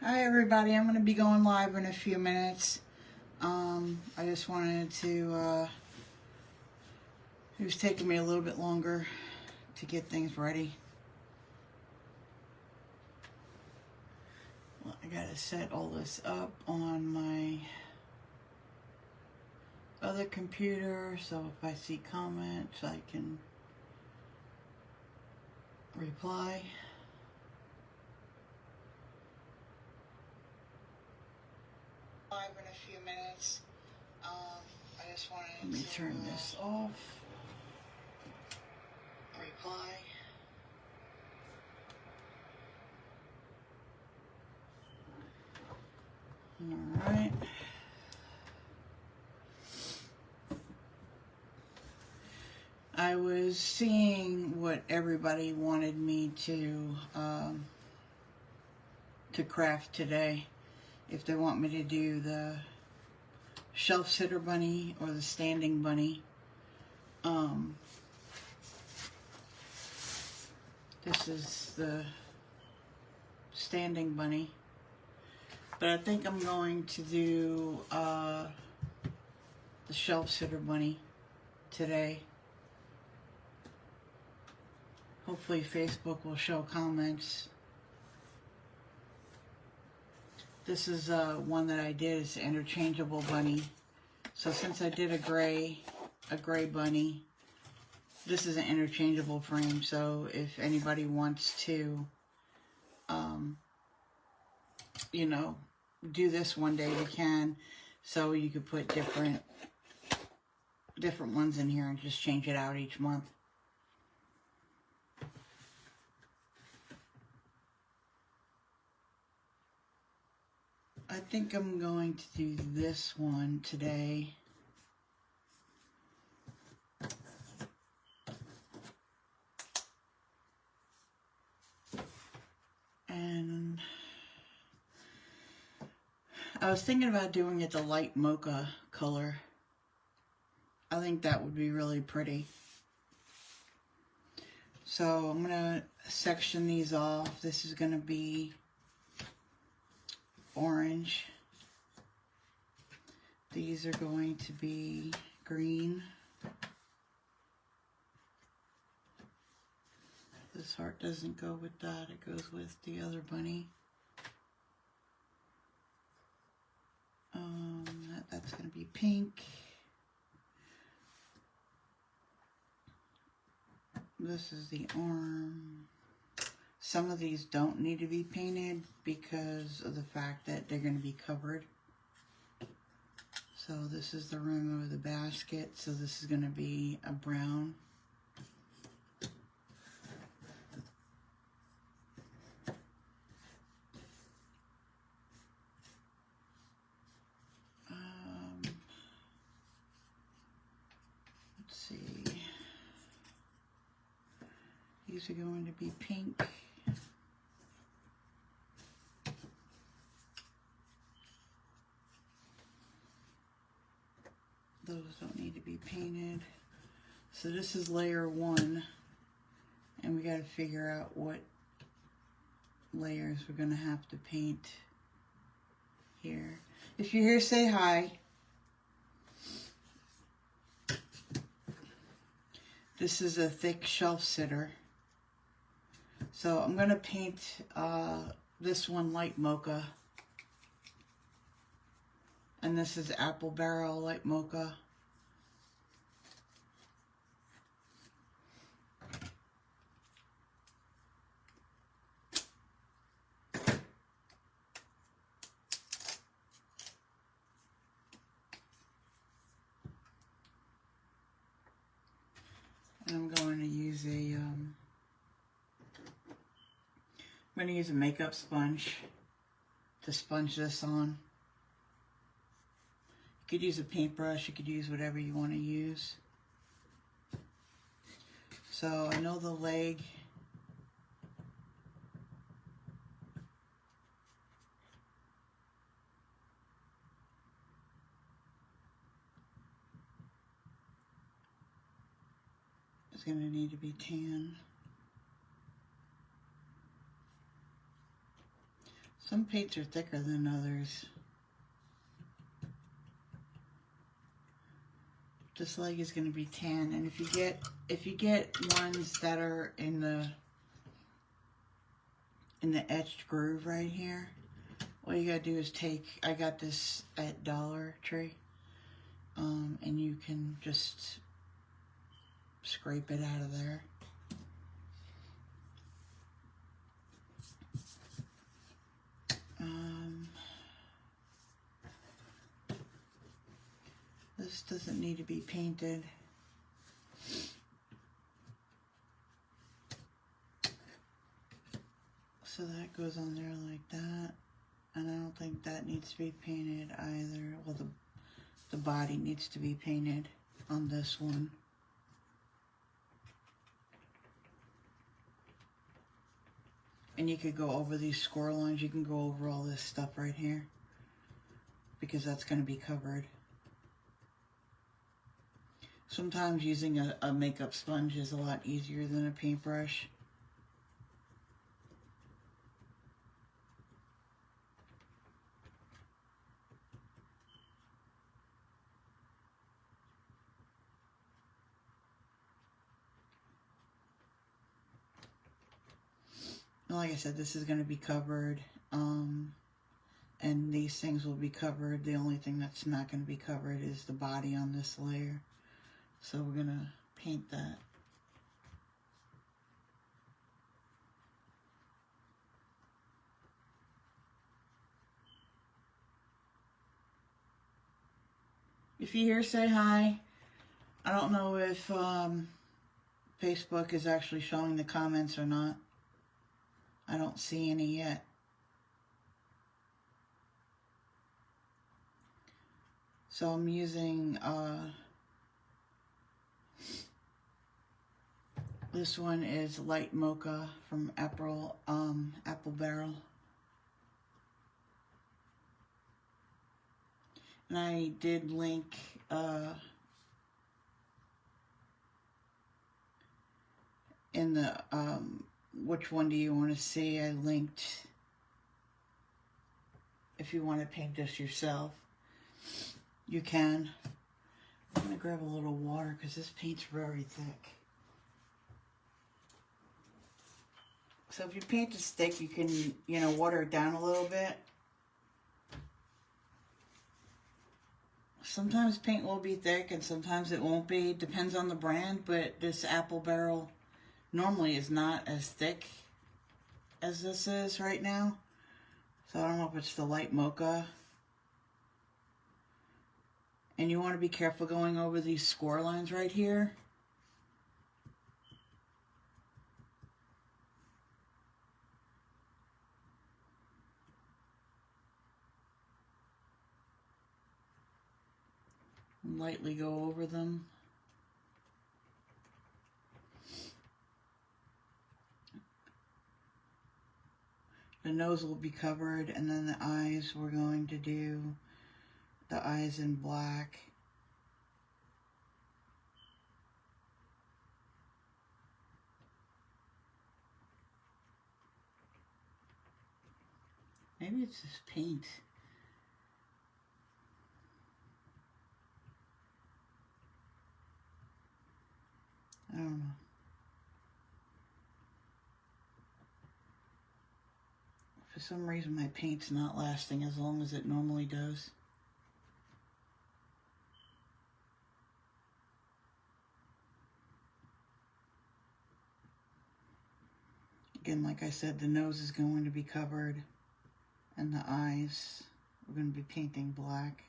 Hi everybody, I'm going to be going live in a few minutes. I just wanted to, it was taking me a little bit longer to get things ready. Well, I got to set all this up on my other computer, so if I see comments I can reply. Live in a few minutes. I just wanted Let me turn this off. Reply. All right. I was seeing what everybody wanted me to craft today. If they want me to do the shelf sitter bunny or the standing bunny. This is the standing bunny. But I think I'm going to do the shelf sitter bunny today. Hopefully Facebook will show comments. This is one that I did. It's an interchangeable bunny. So since I did a gray bunny, this is an interchangeable frame. So if anybody wants to, you know, do this one day, you can. So you could put different ones in here and just change it out each month. I think I'm going to do this one today. And I was thinking about doing it the light mocha color. I think that would be really pretty. So I'm going to section these off. This is going to be orange. These are going to be green. This heart doesn't go with that. It goes with the other bunny. That's going to be pink. This is the arm. Some of these don't need to be painted because of the fact that they're going to be covered. So this is the rim of the basket. So this is going to be a brown. Let's see. These are going to be pink. Those don't need to be painted. So this is layer 1, and we got to figure out what layers we're going to have to paint here. If you're here, say hi. This is a thick shelf sitter. So I'm going to paint this one light mocha. And this is apple barrel light mocha. And I'm going to use a makeup sponge to sponge this on. You could use a paintbrush, you could use whatever you want to use. So I know the leg is going to need to be tan. Some paints are thicker than others. This leg is going to be tan, and if you get ones that are in the etched groove right here, all you gotta do is I got this at Dollar Tree, and you can just scrape it out of there. This doesn't need to be painted. So that goes on there like that. And I don't think that needs to be painted either. Well, the body needs to be painted on this one. And you could go over these score lines. You can go over all this stuff right here, because that's going to be covered. Sometimes using a makeup sponge is a lot easier than a paintbrush. Like I said, this is going to be covered, and these things will be covered. The only thing that's not going to be covered is the body on this layer. So we're going to paint that. If you're here, say hi. I don't know if Facebook is actually showing the comments or not. I don't see any yet. So I'm using this one is Light Mocha from Apple Barrel. And I did link in the which one do you want to see? I linked if you want to paint this yourself, you can. I'm going to grab a little water because this paint's very thick. So if you paint this thick, you can, you know, water it down a little bit. Sometimes paint will be thick and sometimes it won't be. Depends on the brand, but this Apple Barrel normally is not as thick as this is right now. So I don't know if it's the Light Mocha. And you want to be careful going over these score lines right here. And lightly go over them. The nose will be covered, and then the eyes, we're going to do the eyes in black. Maybe it's this paint. I don't know. For some reason my paint's not lasting as long as it normally does. Again, like I said, the nose is going to be covered and the eyes, we're going to be painting black.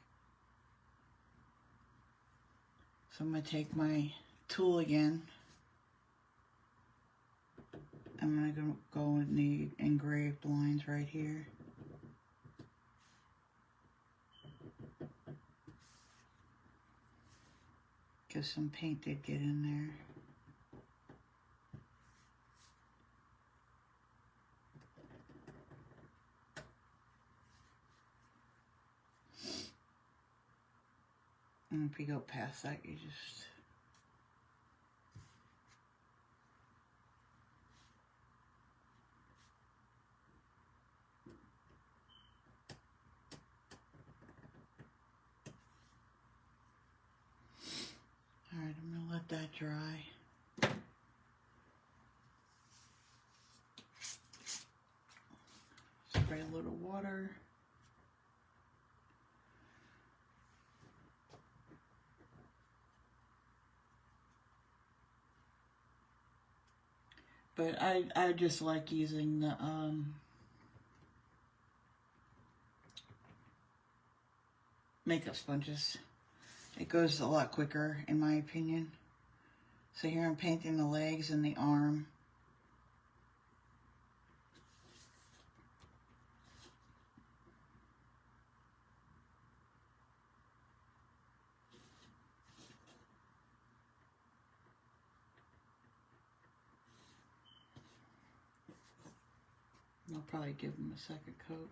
So I'm going to take my tool again. I'm going to go in the engraved lines right here. Because some paint did get in there. And if you go past that, you just... dry. Spray a little water. But I just like using the makeup sponges. It goes a lot quicker in my opinion. So here I'm painting the legs and the arm. I'll probably give them a second coat.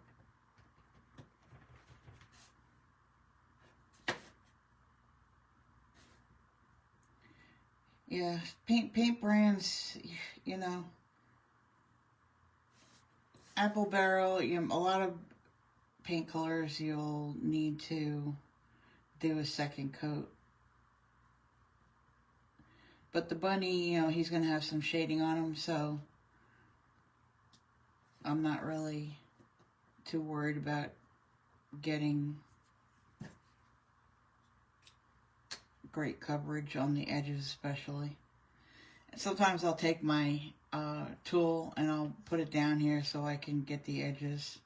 Yeah, paint brands, you know, Apple Barrel, you know, a lot of paint colors you'll need to do a second coat. But the bunny, you know, he's going to have some shading on him, so I'm not really too worried about getting great coverage on the edges especially. And sometimes I'll take my tool and I'll put it down here so I can get the edges.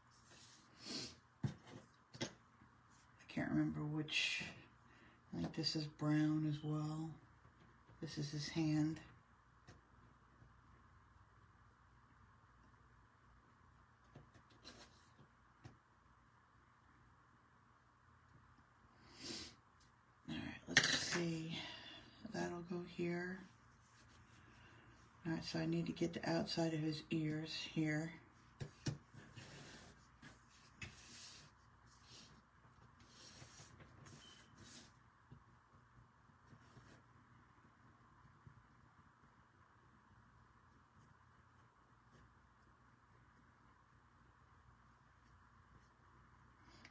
I can't remember which. I think this is brown as well. This is his hand. Alright, let's see. That'll go here. Alright, so I need to get the outside of his ears here.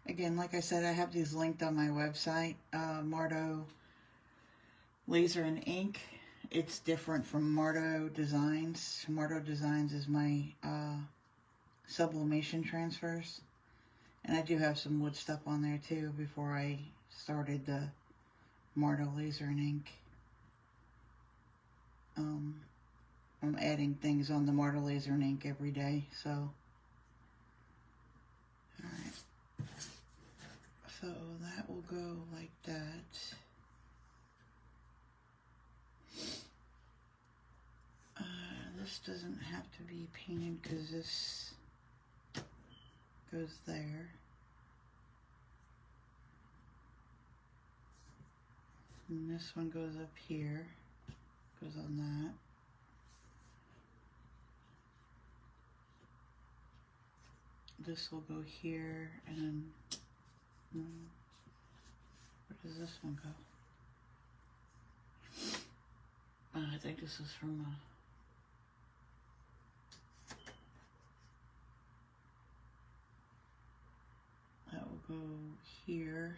Again, like I said, I have these linked on my website, Mardo Laser and Ink. It's different from Mardo Designs. Mardo Designs is my sublimation transfers. And I do have some wood stuff on there too before I started the Mardo Laser and Ink. I'm adding things on the Mardo Laser and Ink every day, so. Alright. So that will go like that. This doesn't have to be painted because this goes there. And this one goes up here, goes on that. This will go here, and where does this one go? I think this is from that will go here.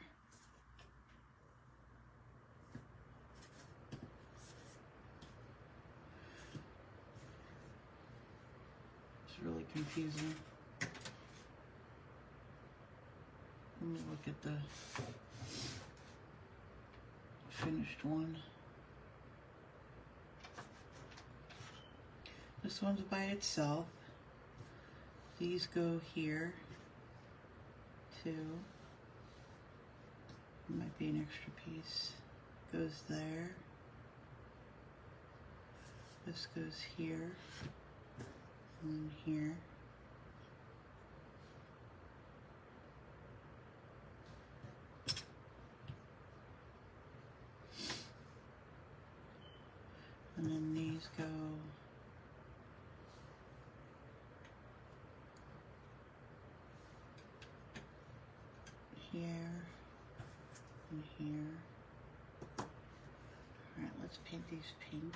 It's really confusing. Let me look at the finished one. This one's by itself. These go here, too. Might be an extra piece. Goes there. This goes here, and here. And then these go here and here. Alright, let's paint these pink.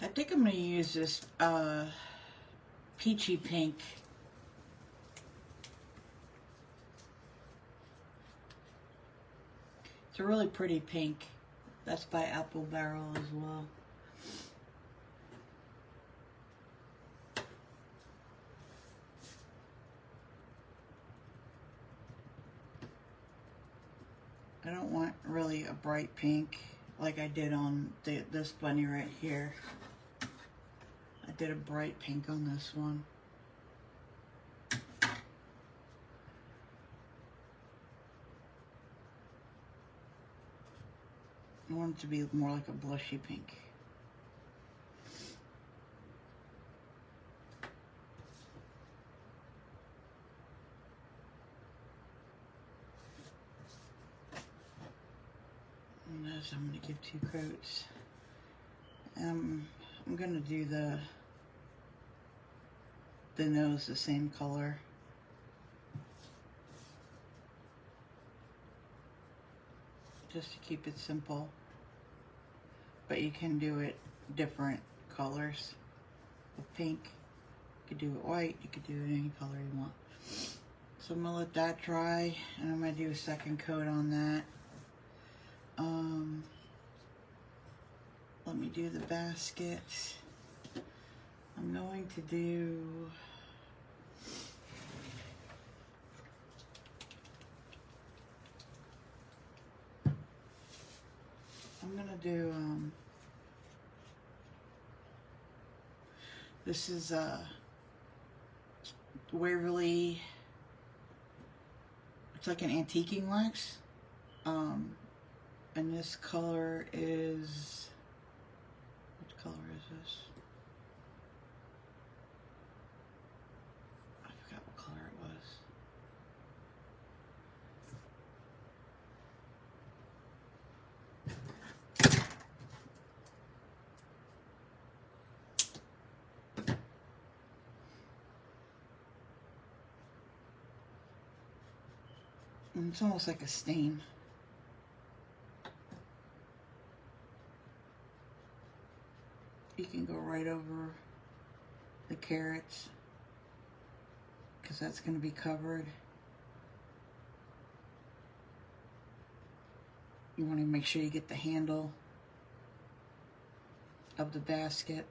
I think I'm going to use this peachy pink It's a really pretty pink. That's by Apple Barrel as well. I don't want really a bright pink like I did on this bunny right here. I did a bright pink on this one. I want it to be more like a blushy pink. And this I'm going to give 2 coats. I'm going to do the nose the same color. Just to keep it simple. But you can do it different colors. With pink, you could do it white, you could do it any color you want. So I'm gonna let that dry, and I'm gonna do a second coat on that. Let me do the basket. I'm going to do this is Waverly, it's like an antiquing wax, and this color is, what color is this? I forgot what color it was. And it's almost like a stain. You can go right over the carrots because that's going to be covered. You want to make sure you get the handle of the basket.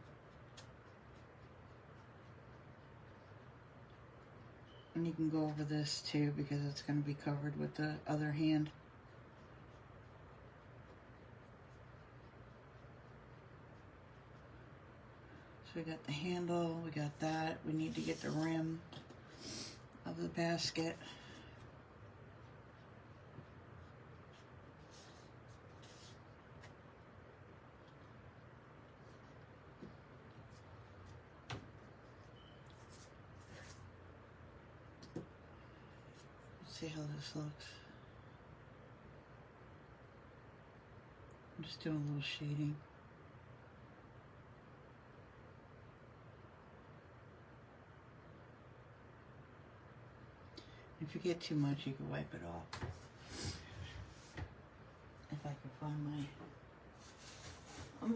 And you can go over this too because it's going to be covered with the other hand. So we got the handle, we got that. We need to get the rim of the basket. Let's see how this looks. I'm just doing a little shading. If you get too much, you can wipe it off. If I can find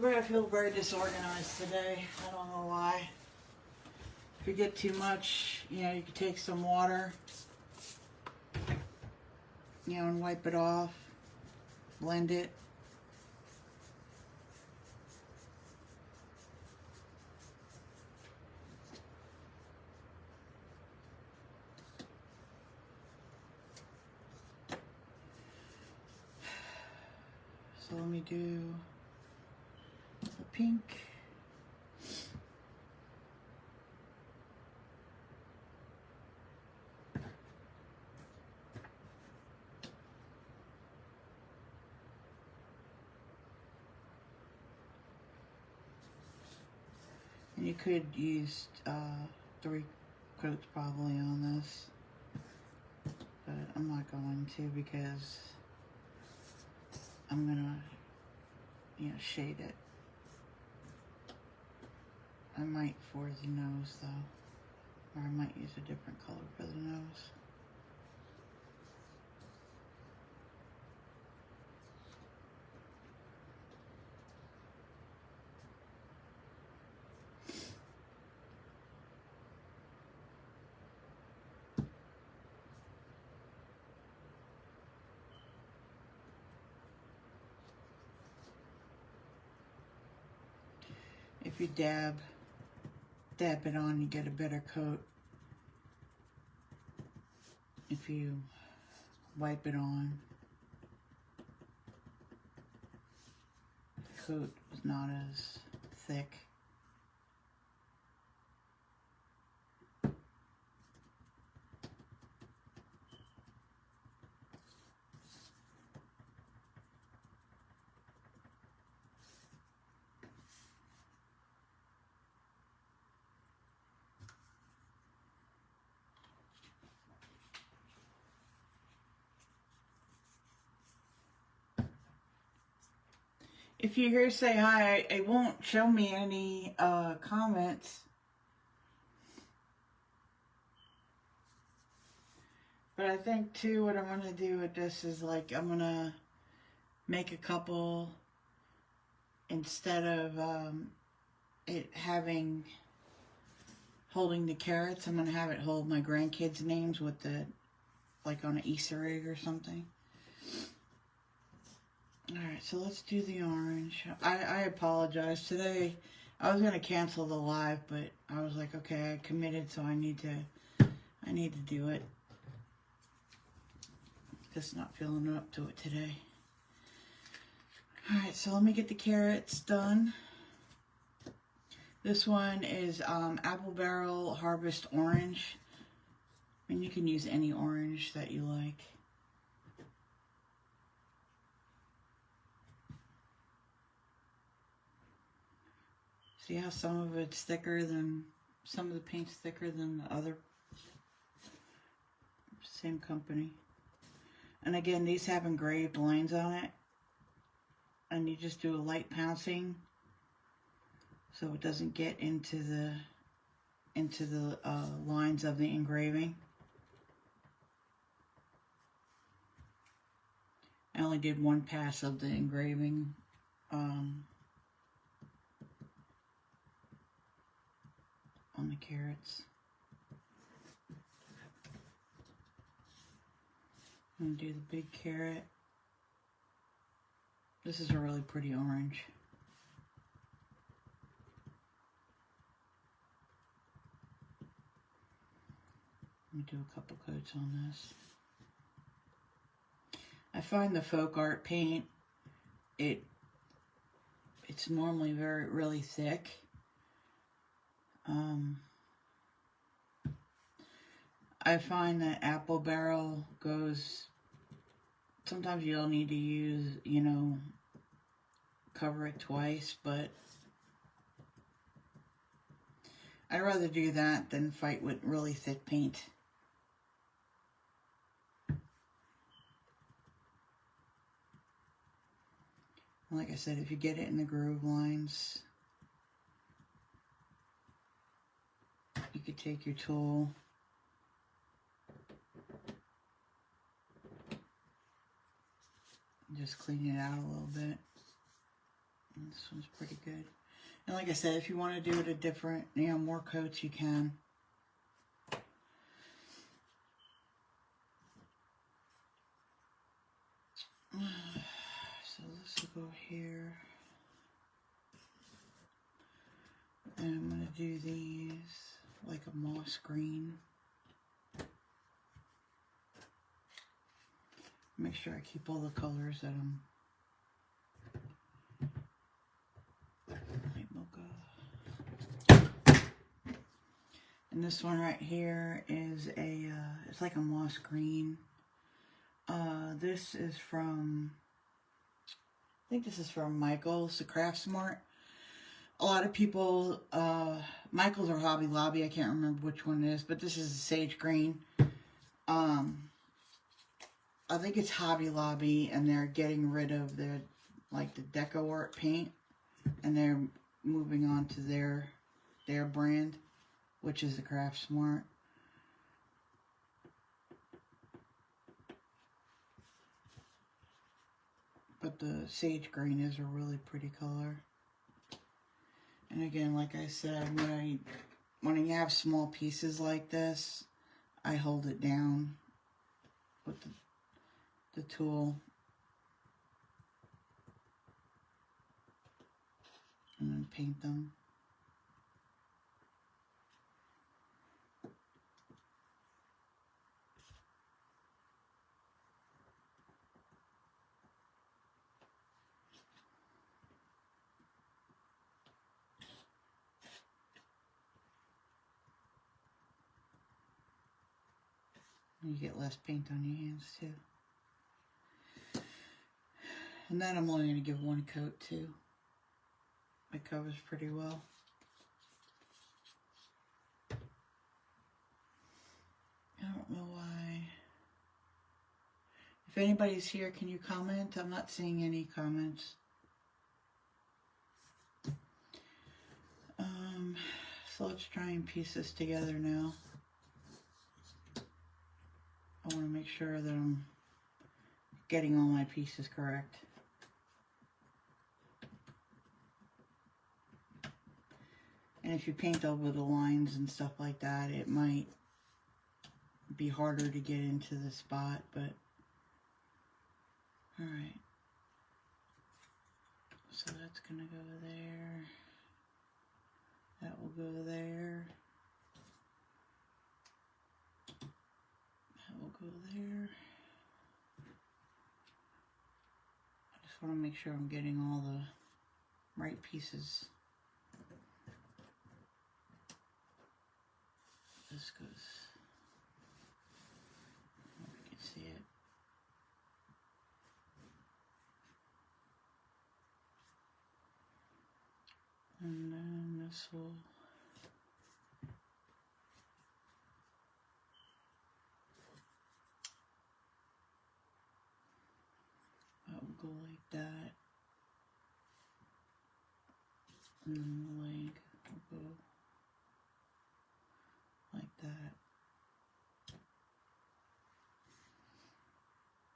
my... I feel very disorganized today. I don't know why. If you get too much, you know, you can take some water, you know, and wipe it off. Blend it. So let me do the pink. And you could use 3 coats probably on this, but I'm not going to because I'm gonna, you know, shade it. I might for the nose though, or I might use a different color for the nose. If you dab it on, you get a better coat. If you wipe it on, the coat is not as thick. If you're here, say hi. It won't show me any comments. But I think too, what I'm going to do with this is like, I'm going to make a couple, instead of it holding the carrots, I'm going to have it hold my grandkids' names with like on an Easter egg or something. Alright, so let's do the orange. I apologize. Today, I was going to cancel the live, but I was like, okay, I committed, so I need to do it. Just not feeling up to it today. Alright, so let me get the carrots done. This one is Apple Barrel Harvest Orange. I mean, you can use any orange that you like. See how some of it's thicker than, some of the paint's thicker than the other? Same company. And again, these have engraved lines on it. And you just do a light pouncing so it doesn't get into the lines of the engraving. I only did one pass of the engraving. On the carrots. I'm going to do the big carrot. This is a really pretty orange. Let me do a couple coats on this. I find the folk art paint, it's normally really thick. I find that Apple Barrel goes, sometimes you'll need to use, cover it twice, but I'd rather do that than fight with really thick paint. Like I said, if you get it in the groove lines, you could take your tool, and just clean it out a little bit. And this one's pretty good. And like I said, if you want to do it a different, more coats, you can. So this will go here. And I'm going to do these like a moss green. Make sure I keep all the colors that I'm light mocha. And this one right here is it's like a moss green. This is from, I think this is from Michael's, the Craft Smart. A lot of people, Michael's or Hobby Lobby, I can't remember which one it is, but this is a sage green. I think it's Hobby Lobby, and they're getting rid of the decor paint, and they're moving on to their brand, which is the Craft Smart. But the sage green is a really pretty color. And again, like I said, when you have small pieces like this, I hold it down with the tool. And then paint them. And you get less paint on your hands too. And then I'm only going to give one coat too. It covers pretty well. I don't know why. If anybody's here, can you comment? I'm not seeing any comments. So let's try and piece this together now. I want to make sure that I'm getting all my pieces correct. And if you paint over the lines and stuff like that, it might be harder to get into the spot, but all right. So that's gonna go there. That will go there. That will go there. I just want to make sure I'm getting all the right pieces. This goes, I don't know if you can see it. And then this will, that will go like that. And then the leg will go like that.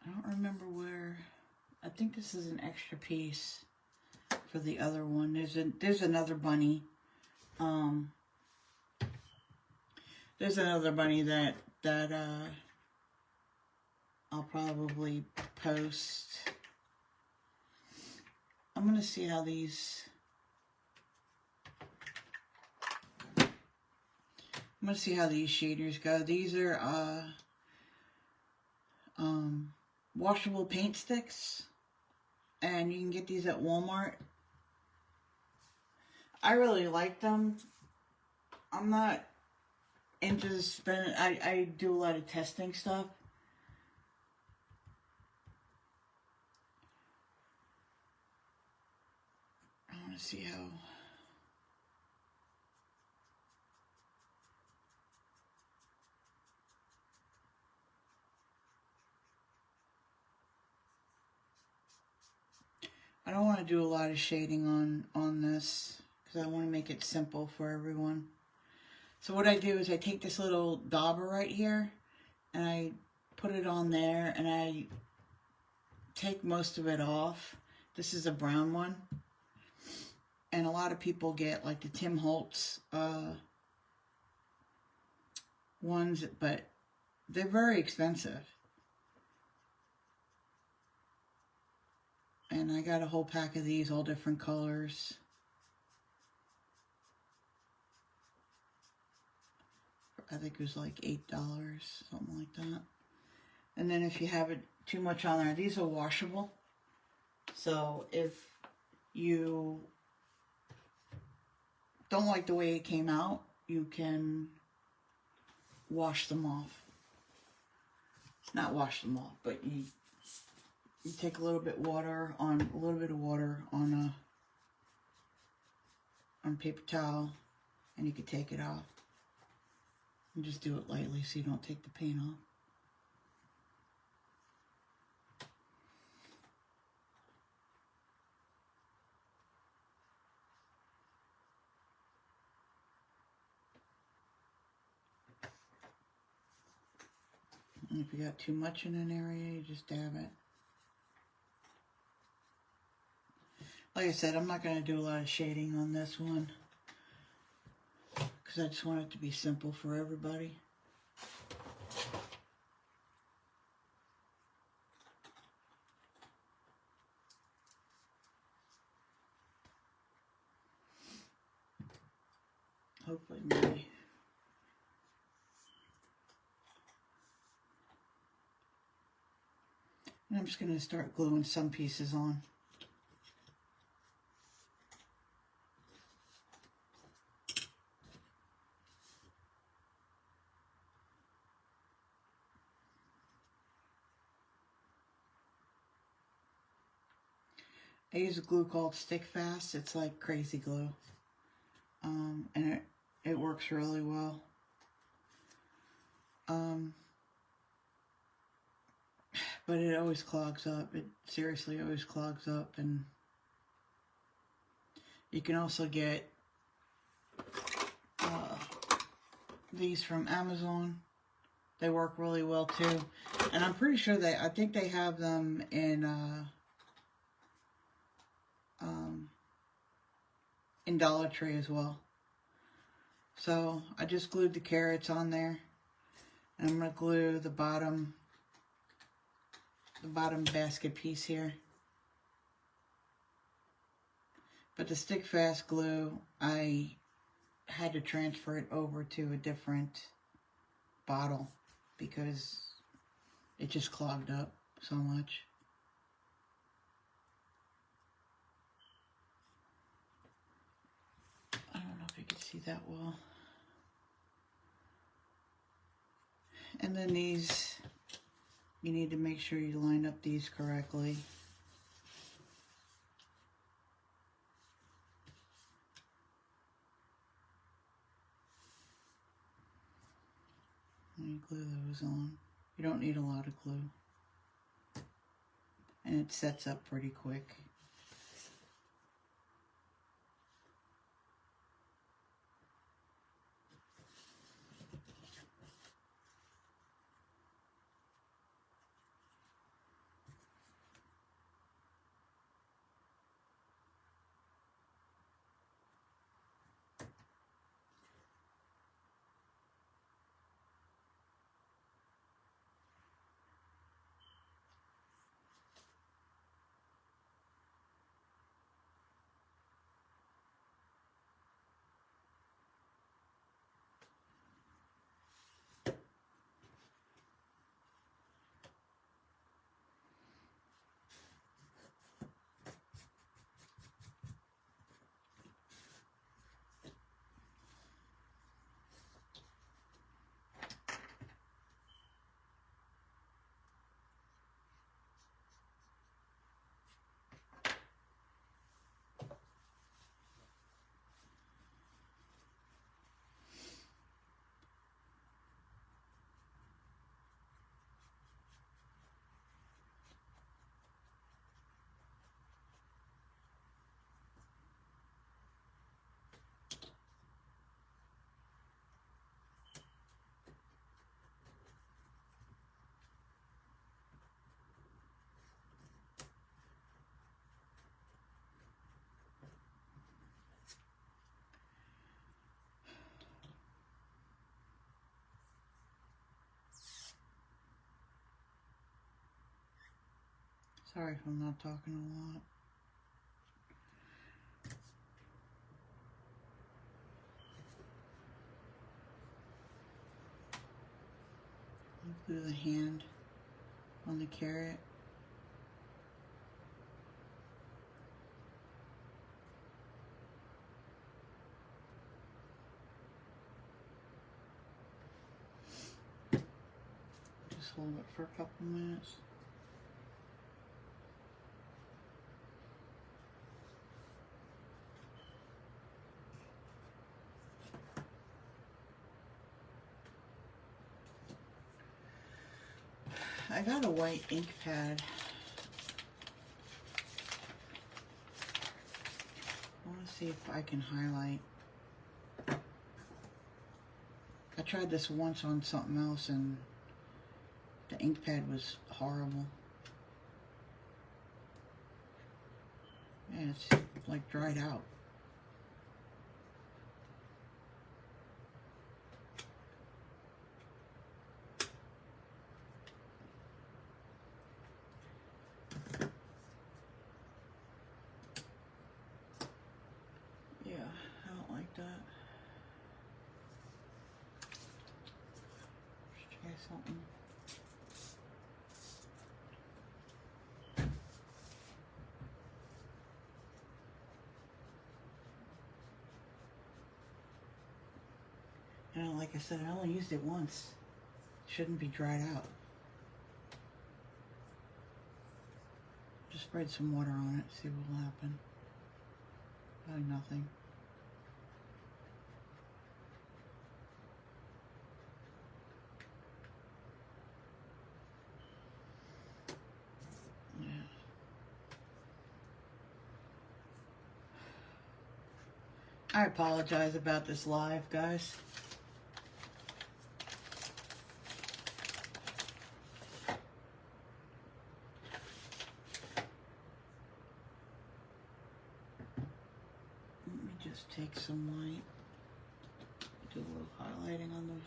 I don't remember where. I think this is an extra piece for the other one. There's another bunny. There's another bunny that I'll probably post. I'm gonna see how these. I'm gonna see how these shaders go. These are washable paint sticks, and you can get these at Walmart. I really like them. I'm not into spending. I do a lot of testing stuff. I want to see how. I don't want to do a lot of shading on this because I want to make it simple for everyone. So what I do is I take this little dauber right here and I put it on there and I take most of it off. This is a brown one. And a lot of people get like the Tim Holtz ones, but they're very expensive. And I got a whole pack of these, all different colors. I think it was like $8, something like that. And then if you have it too much on there, these are washable. So if you don't like the way it came out, you can wash them off. Not wash them off, but you take a little bit of water on paper towel, and you can take it off. And just do it lightly so you don't take the paint off. And if you got too much in an area, you just dab it. Like I said, I'm not going to do a lot of shading on this one because I just want it to be simple for everybody. Hopefully maybe. And I'm just going to start gluing some pieces on. I use a glue called Stick Fast. It's like crazy glue. And it works really well. But it always clogs up. It seriously always clogs up. And you can also get these from Amazon. They work really well too. And I'm pretty sure I think they have them in Dollar Tree as well. So I just glued the carrots on there. And I'm going to glue the bottom basket piece here. But the Stick Fast glue, I had to transfer it over to a different bottle because it just clogged up so much. I don't know if you can see that well. And then these, you need to make sure you line up these correctly. And you glue those on. You don't need a lot of glue. And it sets up pretty quick. Sorry if I'm not talking a lot. Glue the hand on the carrot. Just hold it for a couple minutes. I got a white ink pad. I want to see if I can highlight. I tried this once on something else and the ink pad was horrible. Yeah, it's like dried out. Yeah, I don't like that. Let's try something. You know, like I said, I only used it once. It shouldn't be dried out. Just spread some water on it, see what will happen. Probably nothing. Yeah. I apologize about this live, guys. Let me just take some light, do a little highlighting on those.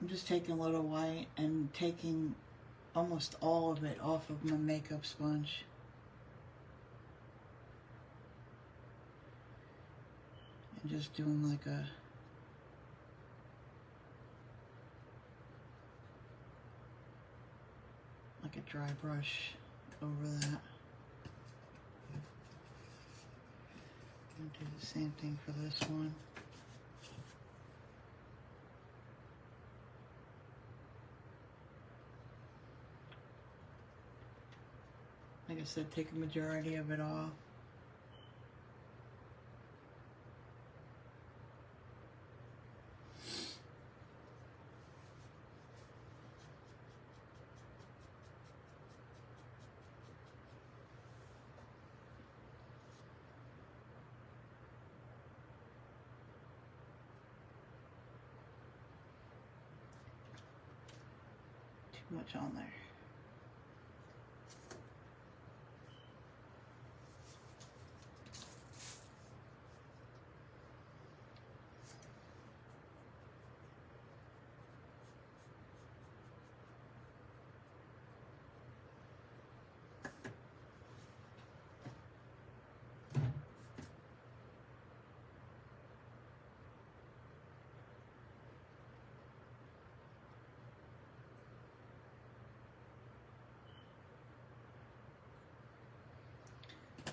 I'm just taking a little white and taking almost all of it off of my makeup sponge. And just doing like a dry brush over that. And do the same thing for this one. Like I said, take a majority of it off. Too much on there.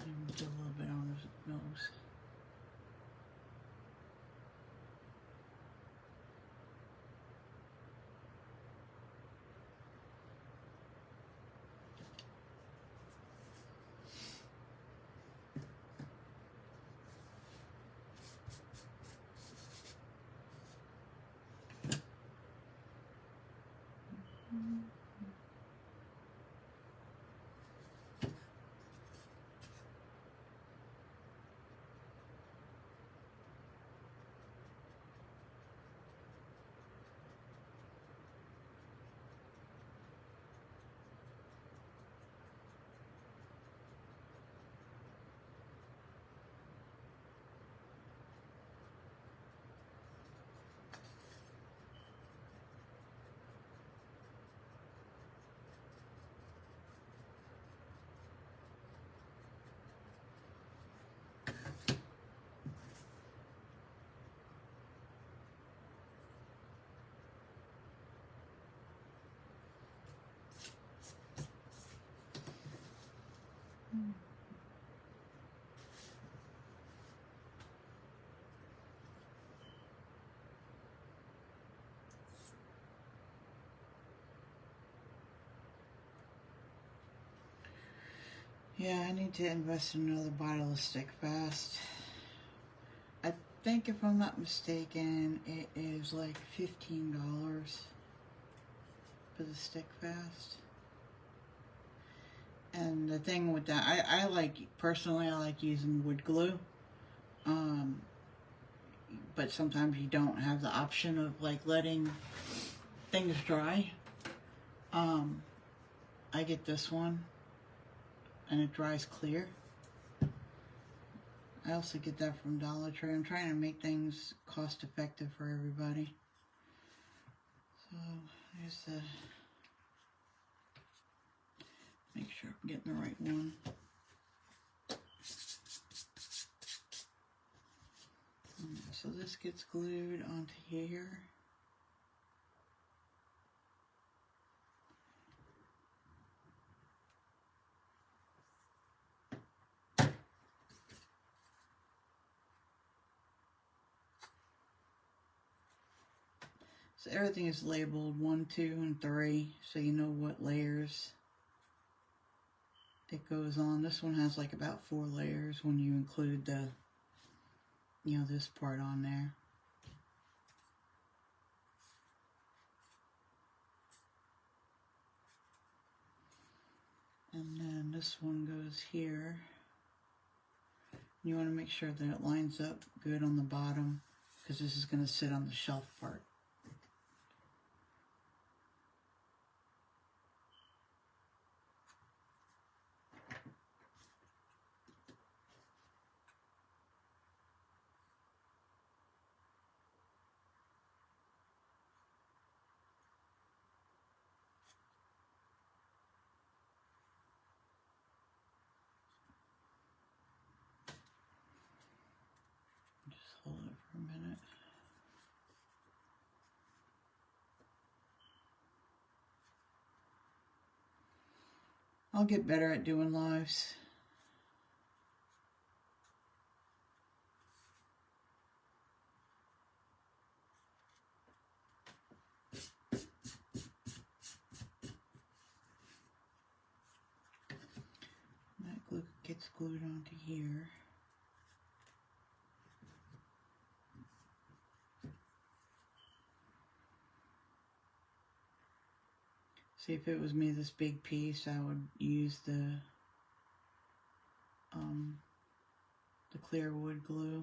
And do a little bit on his nose. Yeah, I need to invest in another bottle of Stick Fast. I think if I'm not mistaken, it is like $15 for the Stick Fast. And the thing with that, I like, personally, I like using wood glue. But sometimes you don't have the option of like letting things dry. I get this one and it dries clear. I also get that from Dollar Tree. I'm trying to make things cost effective for everybody. So here's the, make sure I'm getting the right one. So this gets glued onto here. So everything is labeled 1, 2, and 3, so you know what layers it goes on. This one has like about 4 layers when you include the, you know, this part on there. And then this one goes here. You want to make sure that it lines up good on the bottom, because this is going to sit on the shelf part. Just hold it for a minute. I'll get better at doing lives. That glue gets glued onto here. See, if it was me, this big piece, I would use the clear wood glue.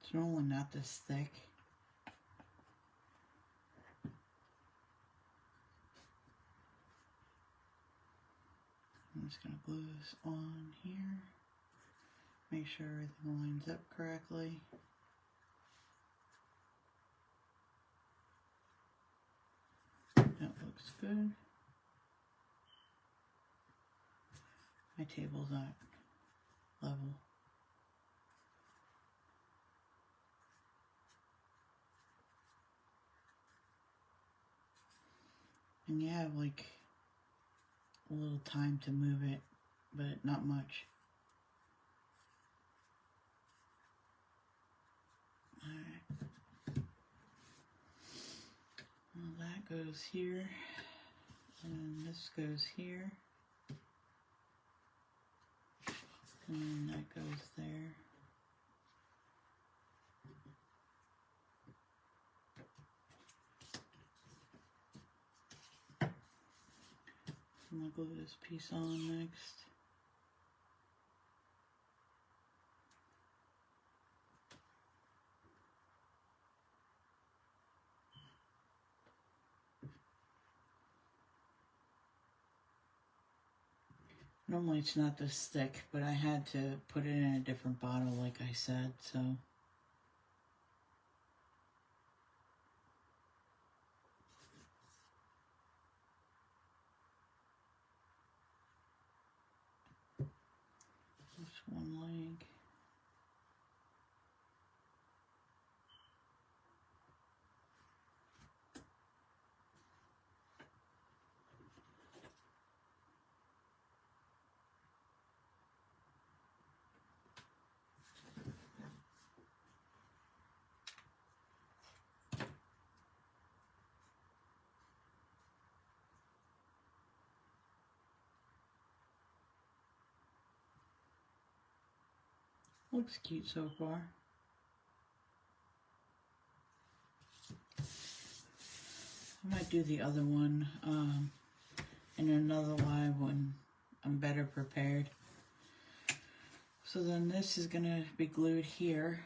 It's normally not this thick. I'm just going to glue this on here. Make sure everything lines up correctly. That looks good. My table's not level. And you have like a little time to move it, but not much. Alright. Well, that goes here, and this goes here, and that goes there. I'm going to glue this piece on next. Normally it's not this thick, but I had to put it in a different bottle like I said, so. Just one leg. Looks cute so far. I might do the other one in another live when I'm better prepared. So then this is gonna be glued here.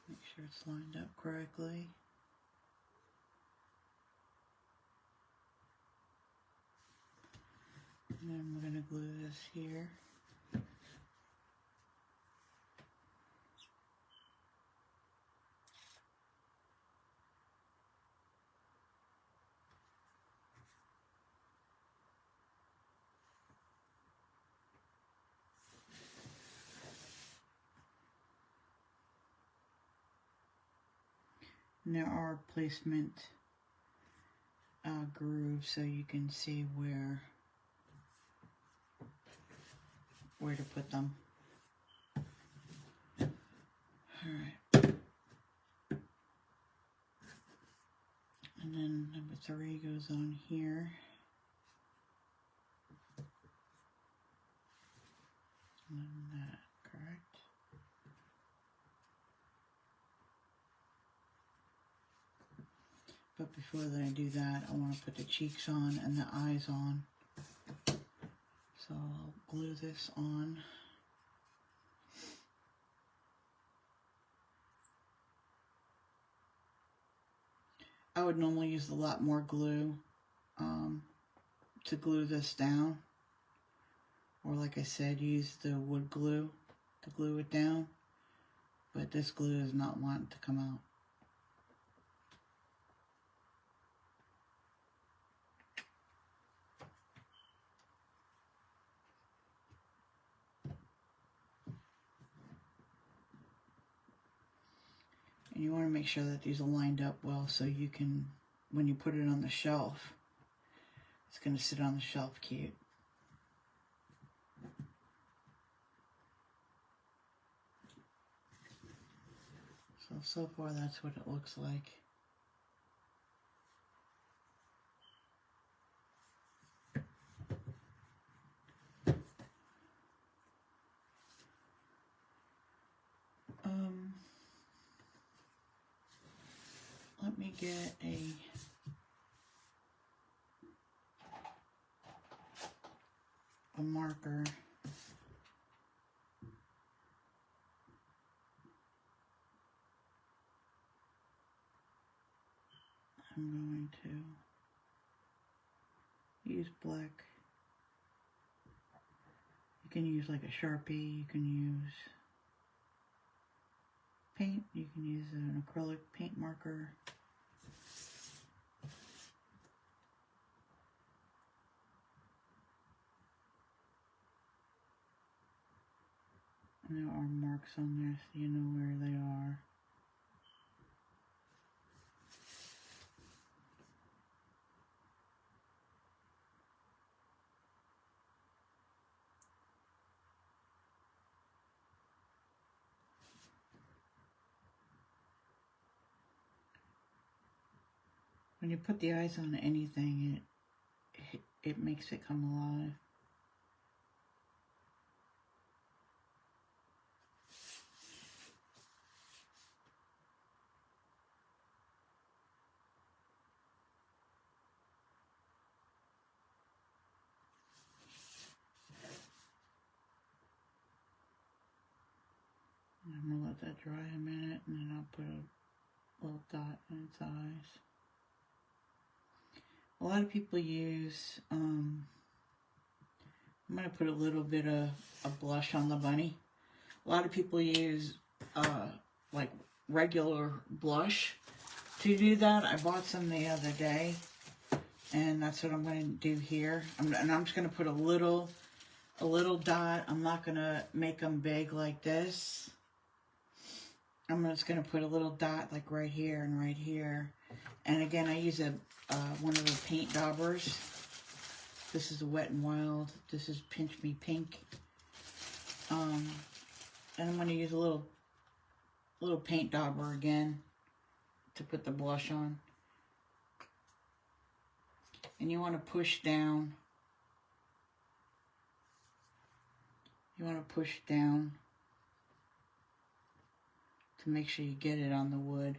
Make sure it's lined up correctly. And then we're going to glue this here. And there are placement grooves so you can see where to put them. Alright. And then number 3 goes on here. And then that, correct? But before I do that, I want to put the cheeks on and the eyes on. So I'll glue this on. I would normally use a lot more glue to glue this down. Or like I said, use the wood glue to glue it down. But this glue is not wanting to come out. And you want to make sure that these are lined up well so you can, when you put it on the shelf, it's going to sit on the shelf cute. So far that's what it looks like. Let me get a marker. I'm going to use black. You can use like a Sharpie, you can use paint, you can use an acrylic paint marker. And there are marks on there so you know where they are. When you put the eyes on anything, it makes it come alive. I'm going to let that dry a minute, and then I'll put a little dot in its eyes. A lot of people use, I'm going to put a little bit of blush on the bunny. A lot of people use like regular blush to do that. I bought some the other day, and that's what I'm going to do here. And I'm just going to put a little dot. I'm not going to make them big like this. I'm just going to put a little dot like right here and right here. And again, I use one of the paint daubers. This is a Wet n Wild. This is Pinch Me Pink. And I'm going to use a little paint dauber again to put the blush on. And you want to push down. You want to push down to make sure you get it on the wood.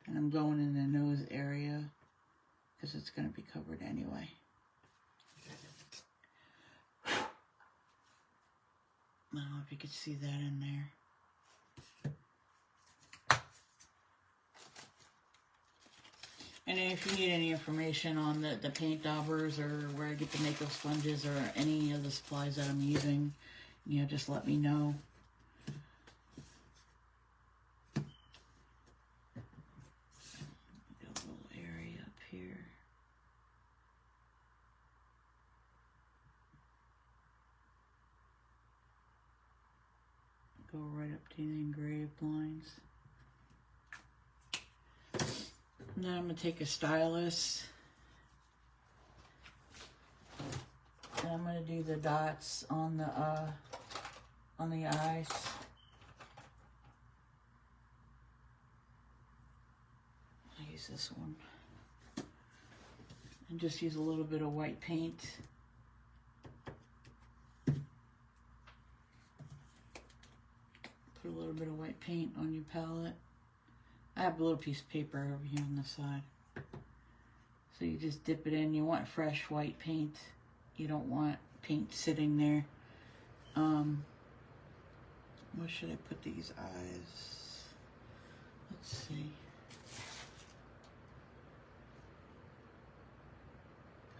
And I'm going in the nose area because it's going to be covered anyway. I don't know if you could see that in there. And if you need any information on the paint daubers or where I get the makeup sponges or any of the supplies that I'm using, you know, just let me know. Got a little area up here. Go right up to the engraved lines. Now I'm going to take a stylus and I'm going to do the dots on the eyes. I'll use this one. And just use a little bit of white paint. Put a little bit of white paint on your palette. I have a little piece of paper over here on the side. So you just dip it in. You want fresh white paint. You don't want paint sitting there. Where should I put these eyes? Let's see.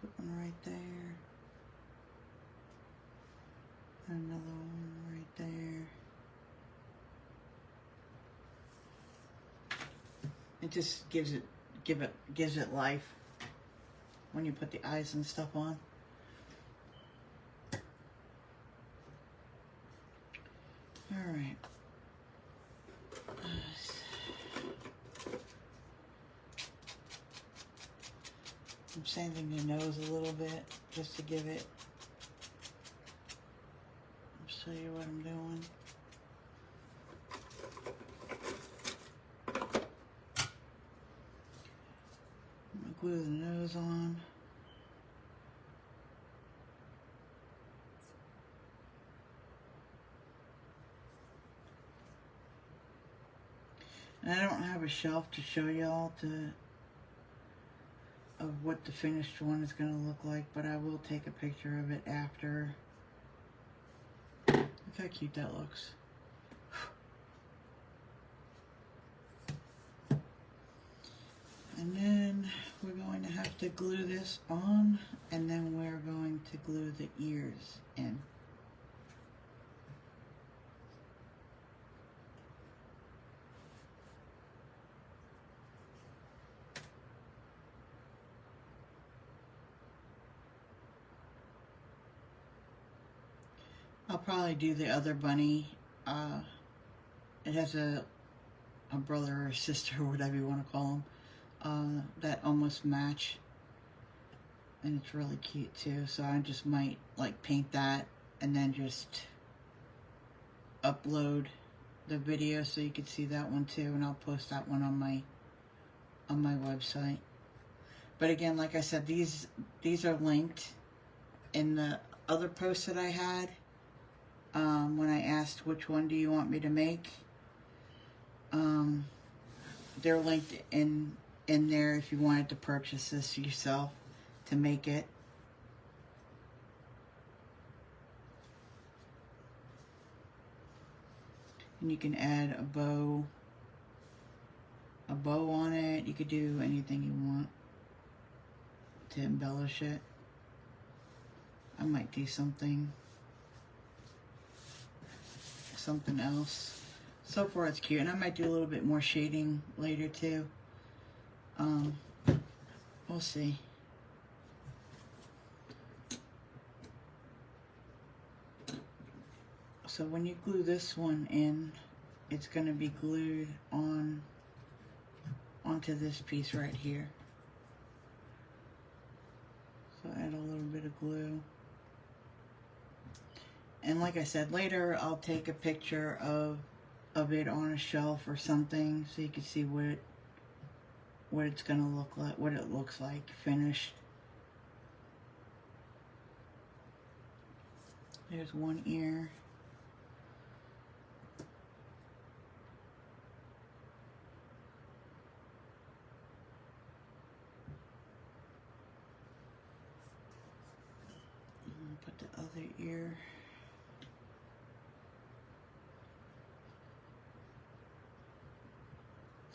Put one right there. Another one right there. It just gives it life when you put the eyes and stuff on. All right. I'm sanding the nose a little bit just to give it. I'll show you what I'm doing. Glue the nose on. And I don't have a shelf to show y'all of what the finished one is going to look like, but I will take a picture of it after. Look how cute that looks. And then we're going to have to glue this on, and then we're going to glue the ears in. I'll probably do the other bunny. It has a brother or sister or whatever you want to call them. That almost match, and it's really cute too, so I just might like paint that and then just upload the video so you can see that one too, and I'll post that one on my website. But again, like I said, these are linked in the other post that I had when I asked which one do you want me to make. They're linked in there if you wanted to purchase this yourself to make it. And you can add a bow on it. You could do anything you want to embellish it. I might do something else. So far it's cute, and I might do a little bit more shading later too. We'll see. So when you glue this one in, it's going to be glued onto this piece right here. So add a little bit of glue. And like I said, later I'll take a picture of it on a shelf or something so you can see what it's gonna look like, what it looks like finished. There's one ear. And put the other ear.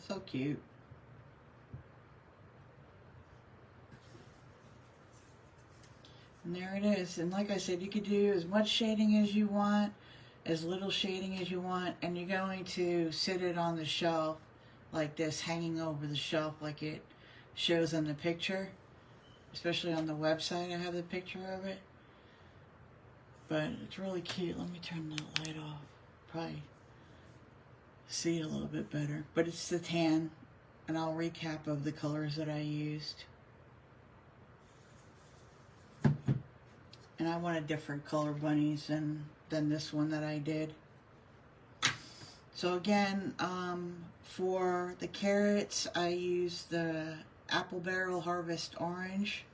So cute. And there it is. And like I said, you could do as much shading as you want, as little shading as you want, and you're going to sit it on the shelf like this, hanging over the shelf like it shows on the picture. Especially on the website, I have the picture of it. But it's really cute. Let me turn the light off. Probably see it a little bit better. But it's the tan, and I'll recap of the colors that I used. And I wanted different color bunnies than this one that I did. So again, for the carrots, I used the Apple Barrel Harvest Orange.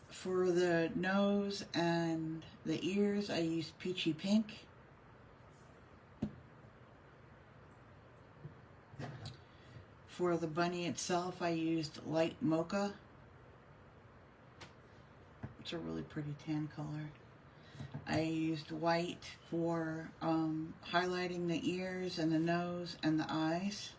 For the nose and the ears, I used Peachy Pink. For the bunny itself, I used Light Mocha. It's a really pretty tan color. I used white for highlighting the ears and the nose and the eyes.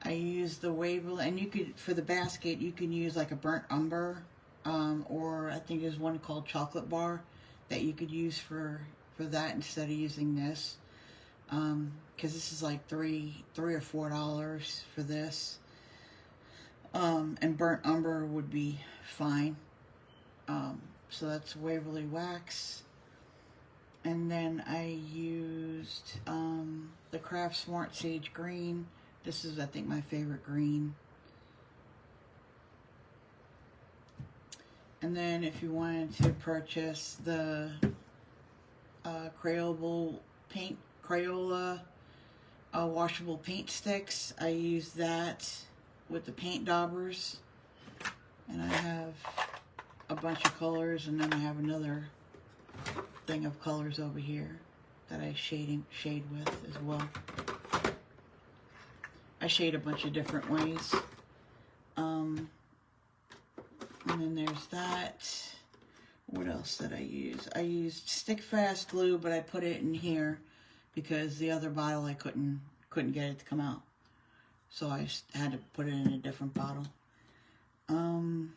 I used the Waverly, and you could, for the basket, you can use like a burnt umber, or I think there's one called Chocolate Bar that you could use for that instead of using this. Because this is like $3 or $4 for this. And burnt umber would be fine. So that's Waverly Wax. And then I used the Craft Smart Sage Green. This is, I think, my favorite green. And then if you wanted to purchase the Crayola washable paint sticks, I used that with the paint daubers. And I have a bunch of colors, and then I have another thing of colors over here that I shade with as well. I shade a bunch of different ways. And then there's that. What else did I use? I used Stick Fast glue, but I put it in here because the other bottle I couldn't get it to come out. So I had to put it in a different bottle. And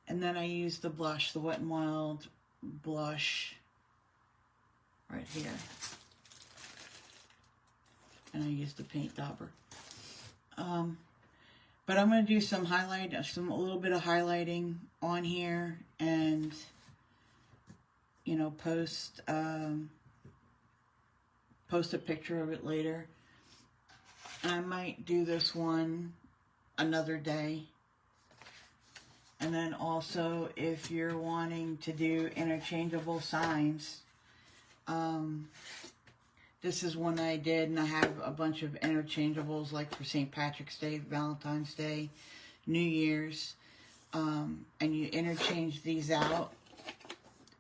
then I used the blush, the Wet n Wild blush right here. And I used the paint dauber. But I'm going to do some a little bit of highlighting on here, and you know, post a picture of it later. I might do this one another day. And then also, if you're wanting to do interchangeable signs, this is one I did, and I have a bunch of interchangeables, like for St. Patrick's Day, Valentine's Day, New Year's, and you interchange these out,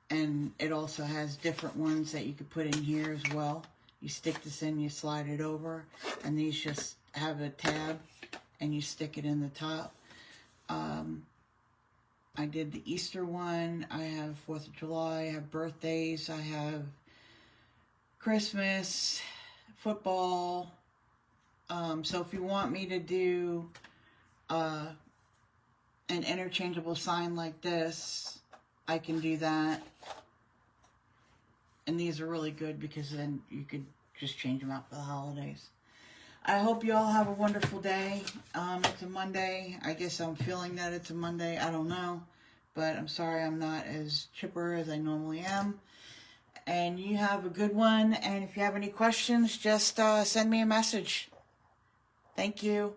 and it also has different ones that you could put in here as well. You stick this in, you slide it over, and these just have a tab, and you stick it in the top. I did the Easter one, I have 4th of July, I have birthdays, I have Christmas, football. So if you want me to do an interchangeable sign like this, I can do that. And these are really good because then you could just change them out for the holidays. I hope you all have a wonderful day. It's a Monday. I guess I'm feeling that it's a Monday. I don't know. But I'm sorry I'm not as chipper as I normally am. And you have a good one. And if you have any questions, just send me a message. Thank you.